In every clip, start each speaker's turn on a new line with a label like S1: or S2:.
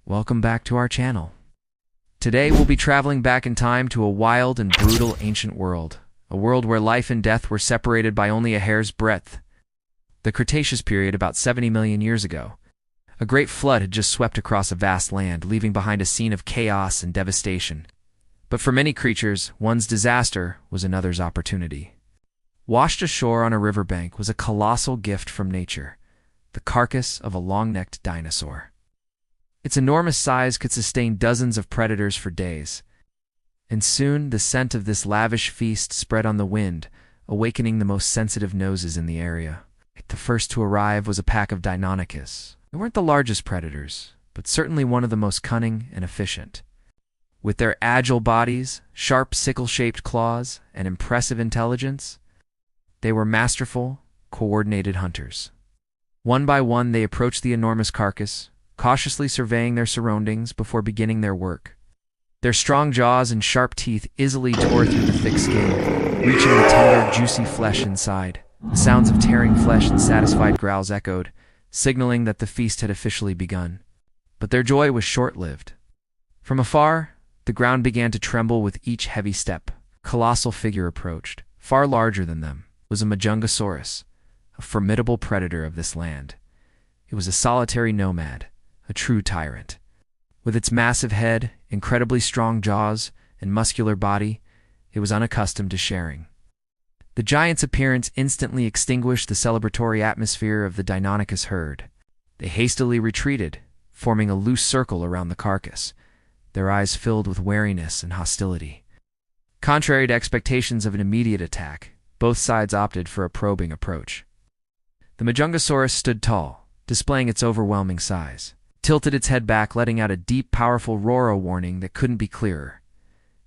S1: Welcome back to our channel. Today we'll be traveling back in time to a wild and brutal ancient world, a world where life and death were separated by only a hair's breadth. The Cretaceous period, about 70 million years ago. A great flood had just swept across a vast land, leaving behind a scene of chaos and devastation. But for many creatures, one's disaster was another's opportunity. Washed ashore on a riverbank was a colossal gift from nature, the carcass of a long-necked dinosaur. Its enormous size could sustain dozens of predators for days. And soon the scent of this lavish feast spread on the wind, awakening the most sensitive noses in the area. The first to arrive was a pack of Deinonychus. They weren't the largest predators, but certainly one of the most cunning and efficient. With their agile bodies, sharp sickle-shaped claws, and impressive intelligence, they were masterful, coordinated hunters. One by one they approached the enormous carcass, cautiously surveying their surroundings before beginning their work. Their strong jaws and sharp teeth easily tore through the thick skin, reaching the tender, juicy flesh inside. The sounds of tearing flesh and satisfied growls echoed, signaling that the feast had officially begun. But their joy was short-lived. From afar, the ground began to tremble with each heavy step. A colossal figure approached. Far larger than them was a Majungasaurus, a formidable predator of this land. It was a solitary nomad, a true tyrant. With its massive head, incredibly strong jaws, and muscular body, it was unaccustomed to sharing. The giant's appearance instantly extinguished the celebratory atmosphere of the Deinonychus herd. They hastily retreated, forming a loose circle around the carcass, their eyes filled with wariness and hostility. Contrary to expectations of an immediate attack, both sides opted for a probing approach. The Majungasaurus stood tall, displaying its overwhelming size, tilted its head back, letting out a deep, powerful roar, a warning that couldn't be clearer.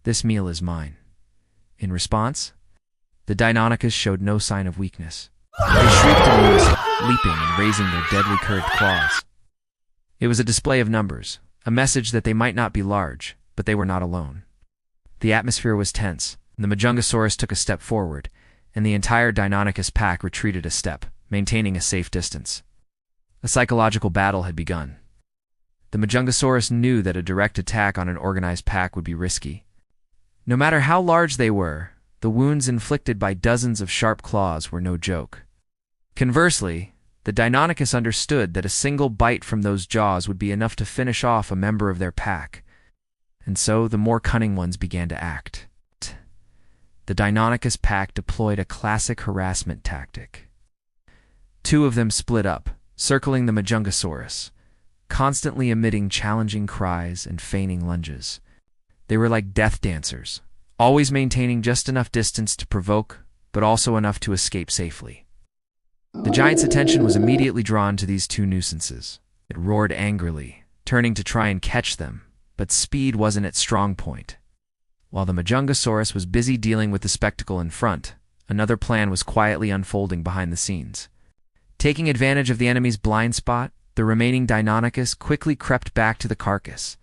S1: "This meal is mine." In response, the Deinonychus showed no sign of weakness. They shrieked in unison, leaping and raising their deadly curved claws. It was a display of numbers, a message that they might not be large, but they were not alone. The atmosphere was tense, and the Majungasaurus took a step forward, and the entire Deinonychus pack retreated a step, maintaining a safe distance. A psychological battle had begun. The Majungasaurus knew that a direct attack on an organized pack would be risky. No matter how large they were, the wounds inflicted by dozens of sharp claws were no joke. Conversely, the Deinonychus understood that a single bite from those jaws would be enough to finish off a member of their pack, and so the more cunning ones began to act. The Deinonychus pack deployed a classic harassment tactic. Two of them split up, circling the Majungasaurus, constantly emitting challenging cries and feigning lunges. They were like death dancers, always maintaining just enough distance to provoke, but also enough to escape safely. The giant's attention was immediately drawn to these two nuisances. It roared angrily, turning to try and catch them, but speed wasn't its strong point. While the Majungasaurus was busy dealing with the spectacle in front, another plan was quietly unfolding behind the scenes. Taking advantage of the enemy's blind spot, the remaining Deinonychus quickly crept back to the carcass.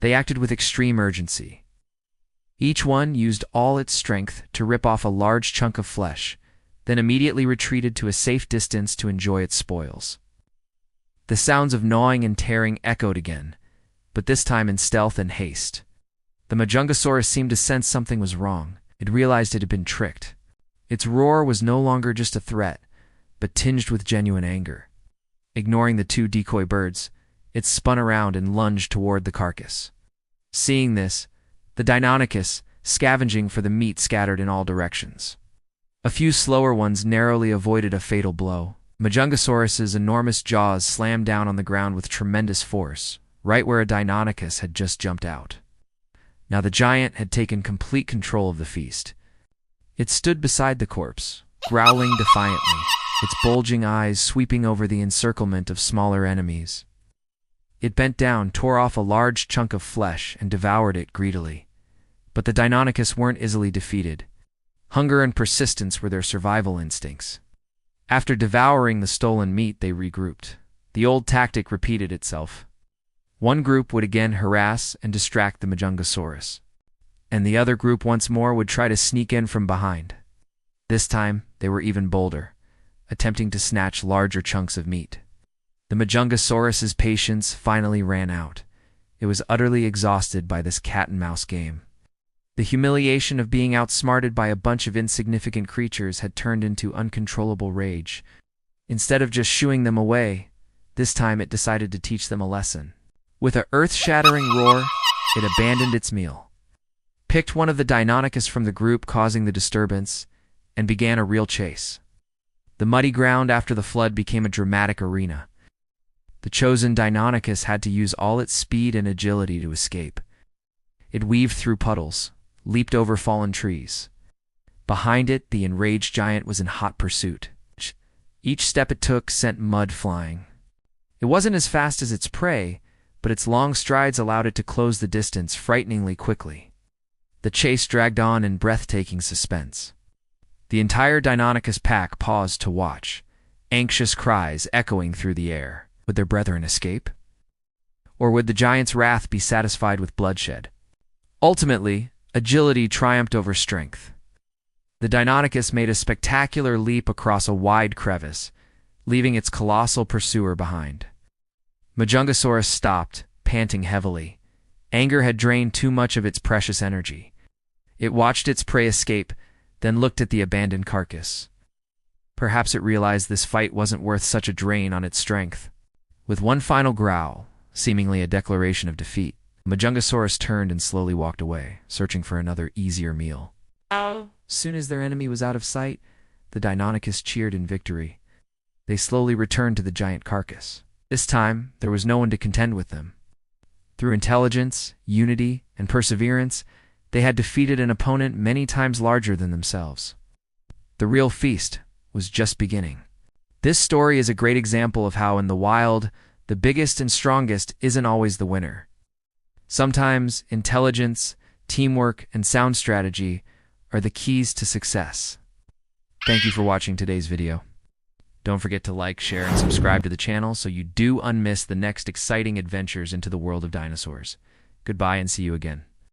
S1: They acted with extreme urgency. Each one used all its strength to rip off a large chunk of flesh, then immediately retreated to a safe distance to enjoy its spoils. The sounds of gnawing and tearing echoed again, but this time in stealth and haste. The Majungasaurus seemed to sense something was wrong. It realized it had been tricked. Its roar was no longer just a threat, but tinged with genuine anger. Ignoring the two decoy birds, it spun around and lunged toward the carcass. Seeing this, the Deinonychus, scavenging for the meat, scattered in all directions. A few slower ones narrowly avoided a fatal blow. Majungasaurus's enormous jaws slammed down on the ground with tremendous force, right where a Deinonychus had just jumped out. Now the giant had taken complete control of the feast. It stood beside the corpse, growling defiantly, its bulging eyes sweeping over the encirclement of smaller enemies. It bent down, tore off a large chunk of flesh, and devoured it greedily. But the Deinonychus weren't easily defeated. Hunger and persistence were their survival instincts. After devouring the stolen meat, they regrouped. The old tactic repeated itself. One group would again harass and distract the Majungasaurus, and the other group once more would try to sneak in from behind. This time, they were even bolder, attempting to snatch larger chunks of meat. The Majungasaurus's patience finally ran out. It was utterly exhausted by this cat-and-mouse game. The humiliation of being outsmarted by a bunch of insignificant creatures had turned into uncontrollable rage. Instead of just shooing them away, this time it decided to teach them a lesson. With an earth-shattering roar, it abandoned its meal, picked one of the Deinonychus from the group causing the disturbance, and began a real chase. The muddy ground after the flood became a dramatic arena. The chosen Deinonychus had to use all its speed and agility to escape. It weaved through puddles, leaped over fallen trees. Behind it, the enraged giant was in hot pursuit. Each step it took sent mud flying. It wasn't as fast as its prey, but its long strides allowed it to close the distance frighteningly quickly. The chase dragged on in breathtaking suspense. The entire Deinonychus pack paused to watch, anxious cries echoing through the air. Would their brethren escape? Or would the giant's wrath be satisfied with bloodshed? Ultimately, agility triumphed over strength. The Deinonychus made a spectacular leap across a wide crevice, leaving its colossal pursuer behind. Majungasaurus stopped, panting heavily. Anger had drained too much of its precious energy. It watched its prey escape, then looked at the abandoned carcass. Perhaps it realized this fight wasn't worth such a drain on its strength. With one final growl, seemingly a declaration of defeat, Majungasaurus turned and slowly walked away, searching for another easier meal. Soon as their enemy was out of sight, the Deinonychus cheered in victory. They slowly returned to the giant carcass. This time, there was no one to contend with them. Through intelligence, unity, and perseverance, they had defeated an opponent many times larger than themselves. The real feast was just beginning. This story is a great example of how in the wild, the biggest and strongest isn't always the winner. Sometimes intelligence, teamwork, and sound strategy are the keys to success. Thank you for watching today's video. Don't forget to like, share, and subscribe to the channel so you do unmiss the next exciting adventures into the world of dinosaurs. Goodbye and see you again.